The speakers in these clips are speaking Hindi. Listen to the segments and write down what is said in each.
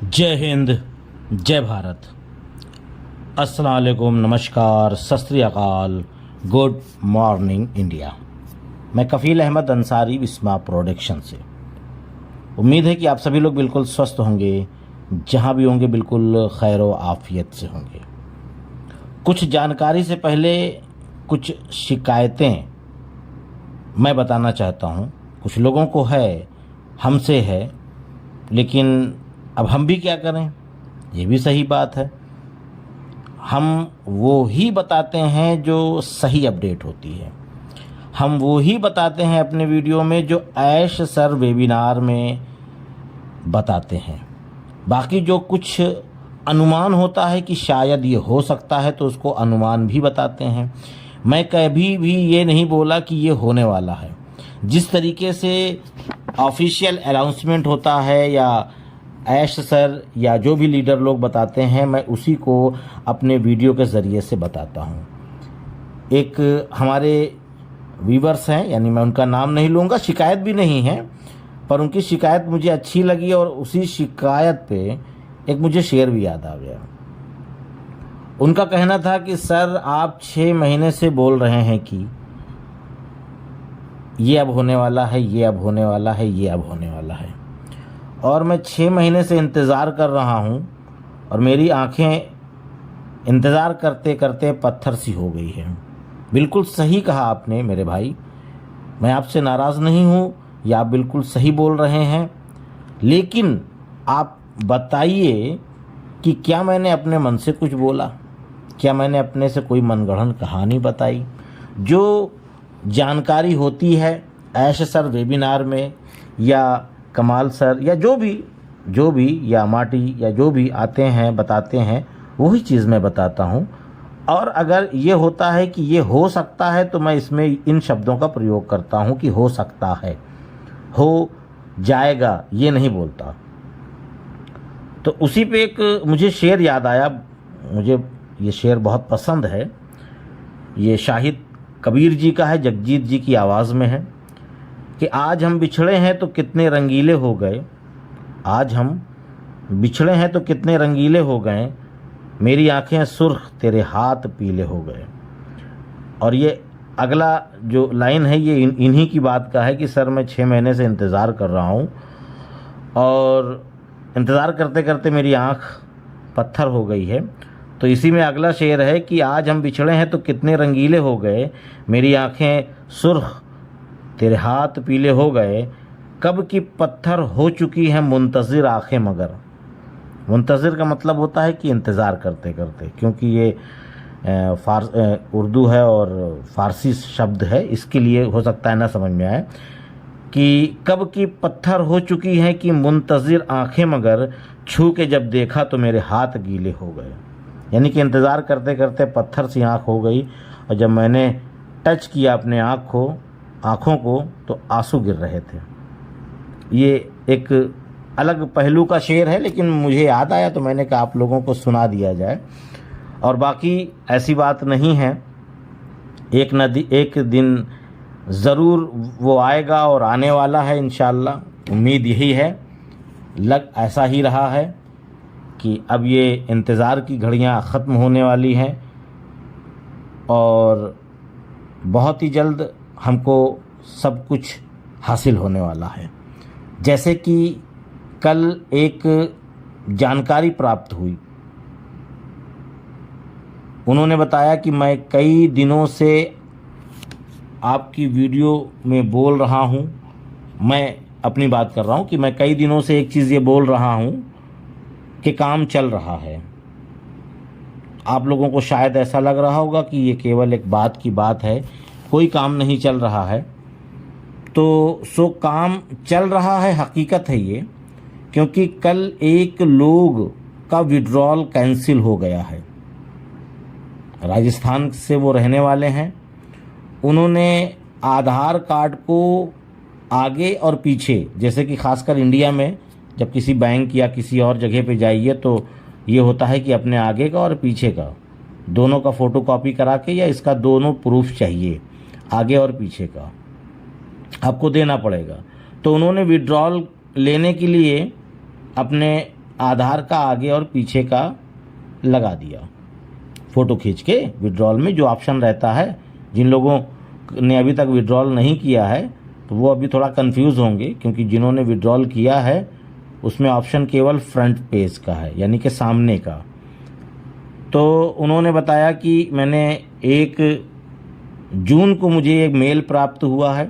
जय हिंद, जय भारत, अस्सलाम वालेकुम, नमस्कार, सत श्री अकाल, गुड मॉर्निंग इंडिया। मैं कफ़ील अहमद अंसारी, विस्मा प्रोडक्शन से। उम्मीद है कि आप सभी लोग बिल्कुल स्वस्थ होंगे, जहां भी होंगे बिल्कुल खैर व आफियत से होंगे। कुछ जानकारी से पहले कुछ शिकायतें मैं बताना चाहता हूं। कुछ लोगों को है, हमसे है, लेकिन अब हम भी क्या करें, ये भी सही बात है। हम वो ही बताते हैं जो सही अपडेट होती है। हम वो ही बताते हैं अपने वीडियो में जो ऐश सर वेबिनार में बताते हैं। बाकी जो कुछ अनुमान होता है कि शायद ये हो सकता है, तो उसको अनुमान भी बताते हैं। मैं कभी भी ये नहीं बोला कि ये होने वाला है। जिस तरीके से ऑफिशियल अनाउंसमेंट होता है या ऐश सर या जो भी लीडर लोग बताते हैं, मैं उसी को अपने वीडियो के ज़रिए से बताता हूँ। एक हमारे व्यूवर्स हैं, यानी मैं उनका नाम नहीं लूँगा, शिकायत भी नहीं है, पर उनकी शिकायत मुझे अच्छी लगी और उसी शिकायत पे एक मुझे शेर भी याद आ गया। उनका कहना था कि सर आप 6 महीने से बोल रहे हैं कि ये अब होने वाला है, ये अब होने वाला है, ये अब होने वाला है, और मैं 6 महीने से इंतज़ार कर रहा हूँ और मेरी आंखें इंतज़ार करते करते पत्थर सी हो गई है। बिल्कुल सही कहा आपने मेरे भाई, मैं आपसे नाराज़ नहीं हूँ, या आप बिल्कुल सही बोल रहे हैं। लेकिन आप बताइए कि क्या मैंने अपने मन से कुछ बोला? क्या मैंने अपने से कोई मनगढ़ंत कहानी बताई? जो जानकारी होती है ऐश सर वेबिनार में, या कमाल सर, या जो भी या माटी या जो भी आते हैं बताते हैं, वही चीज़ मैं बताता हूँ। और अगर ये होता है कि ये हो सकता है, तो मैं इसमें इन शब्दों का प्रयोग करता हूँ कि हो सकता है, हो जाएगा, ये नहीं बोलता। तो उसी पे एक मुझे शेर याद आया। मुझे ये शेर बहुत पसंद है। ये शाहिद कबीर जी का है, जगजीत जी की आवाज़ में है कि आज हम बिछड़े हैं तो कितने रंगीले हो गए, आज हम बिछड़े हैं तो कितने रंगीले हो गए, मेरी आंखें सुर्ख तेरे हाथ पीले हो गए। और ये अगला जो लाइन है ये इन्हीं की बात का है कि सर मैं 6 महीने से इंतज़ार कर रहा हूँ और इंतज़ार करते करते मेरी आँख पत्थर हो गई है। तो इसी में अगला शेर है कि आज हम बिछड़े हैं तो कितने रंगीले हो गए, मेरी आंखें सुर्ख तेरे हाथ पीले हो गए, कब की पत्थर हो चुकी है मुंतज़िर आंखें मगर। मुंतज़िर का मतलब होता है कि इंतज़ार करते करते, क्योंकि ये उर्दू है और फ़ारसी शब्द है, इसके लिए हो सकता है ना समझ में आए कि कब की पत्थर हो चुकी है कि मुंतज़िर आंखें मगर, छू के जब देखा तो मेरे हाथ गीले हो गए। यानी कि इंतज़ार करते करते पत्थर सी आँख हो गई, और जब मैंने टच किया अपने आँखों को तो आंसू गिर रहे थे। ये एक अलग पहलू का शेर है, लेकिन मुझे याद आया तो मैंने कहा आप लोगों को सुना दिया जाए। और बाकी ऐसी बात नहीं है, एक दिन ज़रूर वो आएगा और आने वाला है इंशाअल्लाह। उम्मीद यही है, लग ऐसा ही रहा है कि अब ये इंतज़ार की घड़ियां ख़त्म होने वाली हैं और बहुत ही जल्द हमको सब कुछ हासिल होने वाला है। जैसे कि कल एक जानकारी प्राप्त हुई, उन्होंने बताया कि मैं कई दिनों से आपकी वीडियो में बोल रहा हूँ, मैं अपनी बात कर रहा हूँ कि मैं कई दिनों से एक चीज़ ये बोल रहा हूँ कि काम चल रहा है। आप लोगों को शायद ऐसा लग रहा होगा कि ये केवल एक बात की बात है, कोई काम नहीं चल रहा है। तो सो काम चल रहा है, हकीकत है ये, क्योंकि कल एक लोग का विड्रॉल कैंसिल हो गया है। राजस्थान से वो रहने वाले हैं। उन्होंने आधार कार्ड को आगे और पीछे, जैसे कि खासकर इंडिया में जब किसी बैंक या किसी और जगह पे जाइए तो ये होता है कि अपने आगे का और पीछे का दोनों का फ़ोटोकॉपी करा के, या इसका दोनों प्रूफ चाहिए, आगे और पीछे का आपको देना पड़ेगा। तो उन्होंने विड्रॉल लेने के लिए अपने आधार का आगे और पीछे का लगा दिया फ़ोटो खींच के। विड्रॉल में जो ऑप्शन रहता है, जिन लोगों ने अभी तक विड्रॉल नहीं किया है तो वो अभी थोड़ा कंफ्यूज होंगे, क्योंकि जिन्होंने विड्रॉल किया है उसमें ऑप्शन केवल फ्रंट पेज का है, यानी कि सामने का। तो उन्होंने बताया कि मैंने 1 जून को मुझे एक मेल प्राप्त हुआ है।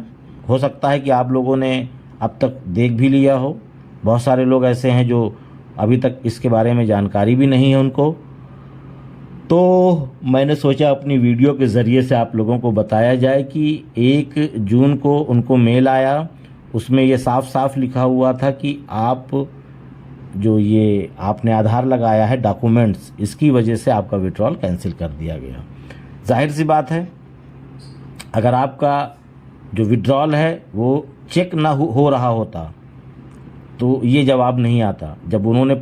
हो सकता है कि आप लोगों ने अब तक देख भी लिया हो। बहुत सारे लोग ऐसे हैं जो अभी तक इसके बारे में जानकारी भी नहीं है उनको। तो मैंने सोचा अपनी वीडियो के ज़रिए से आप लोगों को बताया जाए कि 1 जून को उनको मेल आया। उसमें ये साफ साफ लिखा हुआ था कि आप जो ये आपने आधार लगाया है डॉक्यूमेंट्स, इसकी वजह से आपका विड्रॉल कैंसिल कर दिया गया। जाहिर सी बात है, अगर आपका जो विड्रॉल है वो चेक ना हो रहा होता तो ये जवाब नहीं आता। जब उन्होंने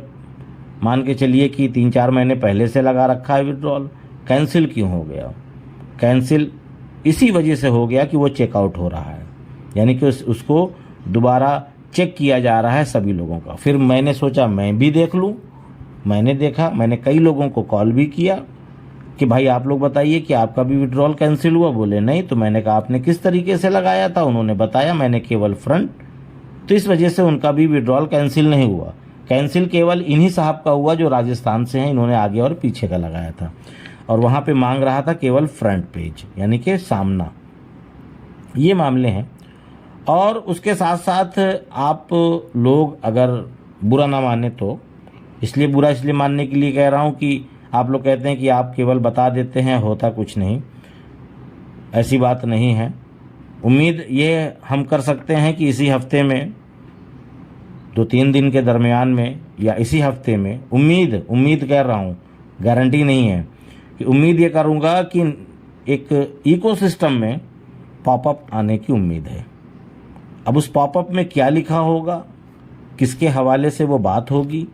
मान के चलिए कि 3-4 महीने पहले से लगा रखा है विड्रॉल, कैंसिल क्यों हो गया? कैंसिल इसी वजह से हो गया कि वो चेकआउट हो रहा है, यानी कि उसको दोबारा चेक किया जा रहा है सभी लोगों का। फिर मैंने सोचा मैं भी देख लूँ। मैंने देखा, मैंने कई लोगों को कॉल भी किया कि भाई आप लोग बताइए कि आपका भी विड्रॉल कैंसिल हुआ? बोले नहीं। तो मैंने कहा आपने किस तरीके से लगाया था? उन्होंने बताया मैंने केवल फ्रंट। तो इस वजह से उनका भी विड्रॉल कैंसिल नहीं हुआ। कैंसिल केवल इन्हीं साहब का हुआ जो राजस्थान से हैं, इन्होंने आगे और पीछे का लगाया था और वहाँ पे मांग रहा था केवल फ्रंट पेज, यानी कि सामना। ये मामले हैं। और उसके साथ साथ आप लोग अगर बुरा ना माने तो, इसलिए बुरा इसलिए मानने के लिए कह रहा हूँ कि आप लोग कहते हैं कि आप केवल बता देते हैं, होता कुछ नहीं। ऐसी बात नहीं है। उम्मीद ये हम कर सकते हैं कि इसी हफ्ते में 2-3 दिन के दरमियान में या इसी हफ्ते में, उम्मीद कह रहा हूँ, गारंटी नहीं है, कि उम्मीद ये करूँगा कि एक इकोसिस्टम में पॉपअप आने की उम्मीद है। अब उस पॉपअप में क्या लिखा होगा, किसके हवाले से वो बात होगी,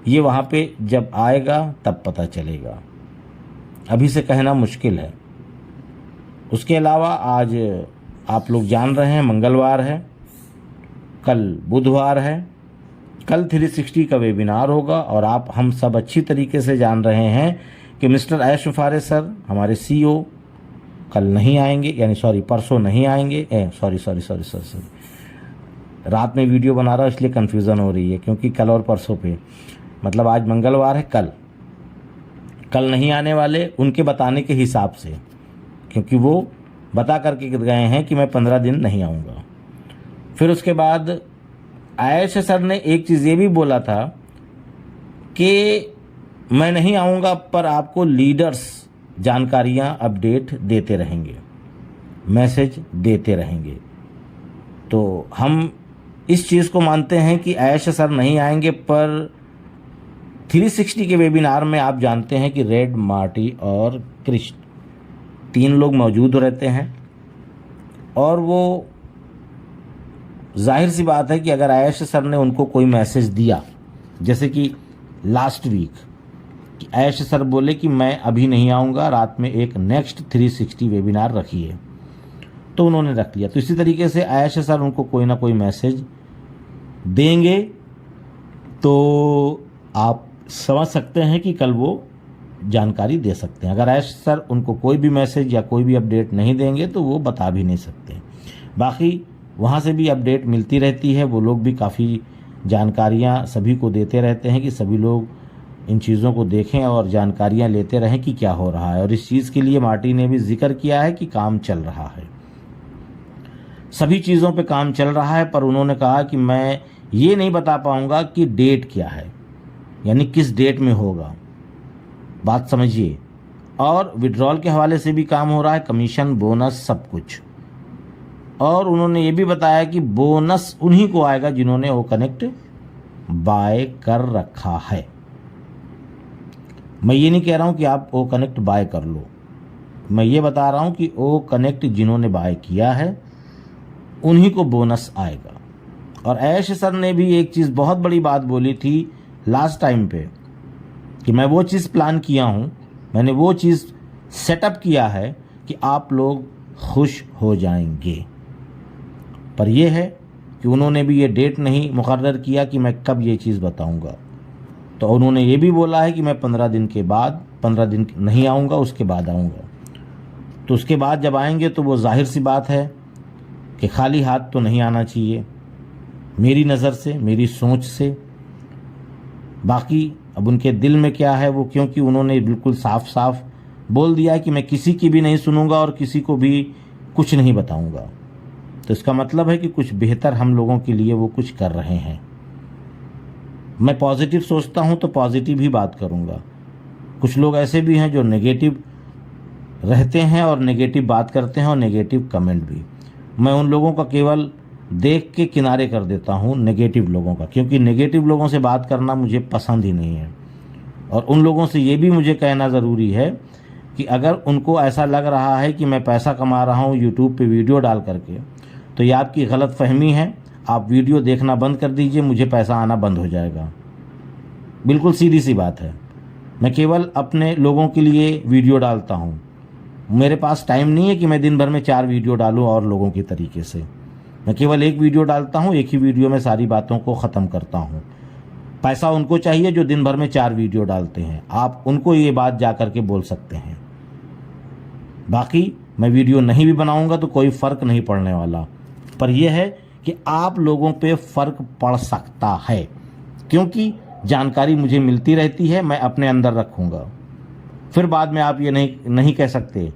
ये वहाँ पे जब आएगा तब पता चलेगा। अभी से कहना मुश्किल है। उसके अलावा आज आप लोग जान रहे हैं मंगलवार है, कल बुधवार है, कल 360 का वेबिनार होगा और आप हम सब अच्छी तरीके से जान रहे हैं कि मिस्टर ऐश मुफारे सर हमारे CEO कल नहीं आएंगे, यानी परसों नहीं आएंगे। सॉरी, रात में वीडियो बना रहा हूँ इसलिए कन्फ्यूज़न हो रही है, क्योंकि कल और परसों पे, मतलब आज मंगलवार है, कल नहीं आने वाले उनके बताने के हिसाब से, क्योंकि वो बता करके गए हैं कि मैं 15 दिन नहीं आऊँगा। फिर उसके बाद आयश सर ने एक चीज़ ये भी बोला था कि मैं नहीं आऊँगा पर आपको लीडर्स जानकारियाँ अपडेट देते रहेंगे, मैसेज देते रहेंगे। तो हम इस चीज़ को मानते हैं कि आयश सर नहीं आएंगे, पर 360 के वेबिनार में आप जानते हैं कि रेड, मार्टी और कृष्ण 3 लोग मौजूद रहते हैं। और वो जाहिर सी बात है कि अगर आयश सर ने उनको कोई मैसेज दिया, जैसे कि लास्ट वीक कि आयश सर बोले कि मैं अभी नहीं आऊँगा, रात में एक नेक्स्ट 360 वेबिनार रखिए, तो उन्होंने रख लिया। तो इसी तरीके से आयश सर उनको कोई ना कोई मैसेज देंगे, तो आप समझ सकते हैं कि कल वो जानकारी दे सकते हैं। अगर आयश सर उनको कोई भी मैसेज या कोई भी अपडेट नहीं देंगे तो वो बता भी नहीं सकते। बाकी वहाँ से भी अपडेट मिलती रहती है, वो लोग भी काफ़ी जानकारियाँ सभी को देते रहते हैं कि सभी लोग इन चीज़ों को देखें और जानकारियाँ लेते रहें कि क्या हो रहा है। और इस चीज़ के लिए मार्टी ने भी जिक्र किया है कि काम चल रहा है, सभी चीज़ों पे काम चल रहा है, पर उन्होंने कहा कि मैं ये नहीं बता पाऊँगा कि डेट क्या है, यानी किस डेट में होगा, बात समझिए। और विड्रॉल के हवाले से भी काम हो रहा है, कमीशन, बोनस, सब कुछ। और उन्होंने ये भी बताया कि बोनस उन्हीं को आएगा जिन्होंने ओ कनेक्ट बाय कर रखा है। मैं ये नहीं कह रहा हूँ कि आप ओ कनेक्ट बाय कर लो, मैं ये बता रहा हूँ कि ओ कनेक्ट जिन्होंने बाय किया है उन्हीं को बोनस आएगा। और ऐश सर ने भी एक चीज़ बहुत बड़ी बात बोली थी लास्ट टाइम पे कि मैं वो चीज़ प्लान किया हूँ, मैंने वो चीज़ सेटअप किया है कि आप लोग खुश हो जाएंगे। पर यह है कि उन्होंने भी ये डेट नहीं मुकर्रर किया कि मैं कब ये चीज़ बताऊंगा। तो उन्होंने ये भी बोला है कि मैं 15 दिन के बाद, 15 दिन नहीं आऊँगा, उसके बाद आऊँगा। तो उसके बाद जब आएंगे तो वो जाहिर सी बात है कि खाली हाथ तो नहीं आना चाहिए मेरी नज़र से, मेरी सोच से। बाकी अब उनके दिल में क्या है वो, क्योंकि उन्होंने बिल्कुल साफ साफ बोल दिया है कि मैं किसी की भी नहीं सुनूंगा और किसी को भी कुछ नहीं बताऊंगा। तो इसका मतलब है कि कुछ बेहतर हम लोगों के लिए वो कुछ कर रहे हैं। मैं पॉजिटिव सोचता हूं तो पॉजिटिव ही बात करूंगा। कुछ लोग ऐसे भी हैं जो नेगेटिव रहते हैं और नेगेटिव बात करते हैं और नेगेटिव कमेंट भी। मैं उन लोगों का केवल देख के किनारे कर देता हूं, नेगेटिव लोगों का, क्योंकि नेगेटिव लोगों से बात करना मुझे पसंद ही नहीं है। और उन लोगों से ये भी मुझे कहना ज़रूरी है कि अगर उनको ऐसा लग रहा है कि मैं पैसा कमा रहा हूँ यूट्यूब पे वीडियो डाल करके, तो ये आपकी गलत फहमी है। आप वीडियो देखना बंद कर दीजिए, मुझे पैसा आना बंद हो जाएगा। बिल्कुल सीधी सी बात है। मैं केवल अपने लोगों के लिए वीडियो डालता हूँ। मेरे पास टाइम नहीं है कि मैं दिन भर में 4 वीडियो डालूँ और लोगों के तरीके से। मैं केवल एक वीडियो डालता हूँ, एक ही वीडियो में सारी बातों को ख़त्म करता हूँ। पैसा उनको चाहिए जो दिन भर में 4 वीडियो डालते हैं। आप उनको ये बात जा कर के बोल सकते हैं। बाकी मैं वीडियो नहीं भी बनाऊंगा तो कोई फ़र्क नहीं पड़ने वाला। पर यह है कि आप लोगों पे फ़र्क पड़ सकता है, क्योंकि जानकारी मुझे मिलती रहती है, मैं अपने अंदर रखूँगा। फिर बाद में आप ये नहीं कह सकते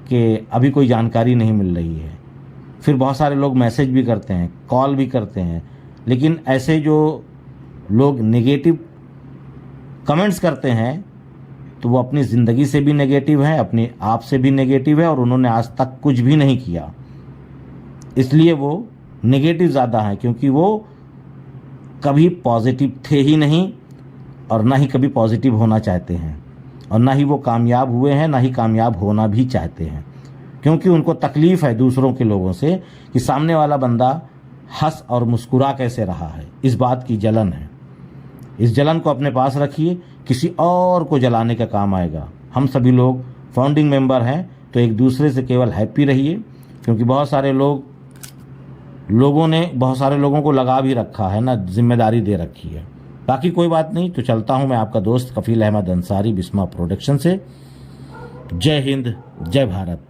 कि अभी कोई जानकारी नहीं मिल रही है। फिर बहुत सारे लोग मैसेज भी करते हैं, कॉल भी करते हैं, लेकिन ऐसे जो लोग नेगेटिव कमेंट्स करते हैं तो वो अपनी ज़िंदगी से भी नेगेटिव है, अपने आप से भी नेगेटिव है, और उन्होंने आज तक कुछ भी नहीं किया, इसलिए वो नेगेटिव ज़्यादा है, क्योंकि वो कभी पॉजिटिव थे ही नहीं और ना ही कभी पॉजिटिव होना चाहते हैं, और ना ही वो कामयाब हुए हैं, ना ही कामयाब होना भी चाहते हैं। क्योंकि उनको तकलीफ़ है दूसरों के लोगों से कि सामने वाला बंदा हंस और मुस्कुरा कैसे रहा है, इस बात की जलन है। इस जलन को अपने पास रखिए, किसी और को जलाने का काम आएगा। हम सभी लोग फाउंडिंग मेंबर हैं, तो एक दूसरे से केवल हैप्पी रहिए, क्योंकि बहुत सारे लोगों ने बहुत सारे लोगों को लगा भी रखा है ना, जिम्मेदारी दे रखी है। बाकी कोई बात नहीं, तो चलता हूँ मैं आपका दोस्त कफील अहमद अंसारी, बिस्मा प्रोडक्शन से। जय हिंद, जय भारत।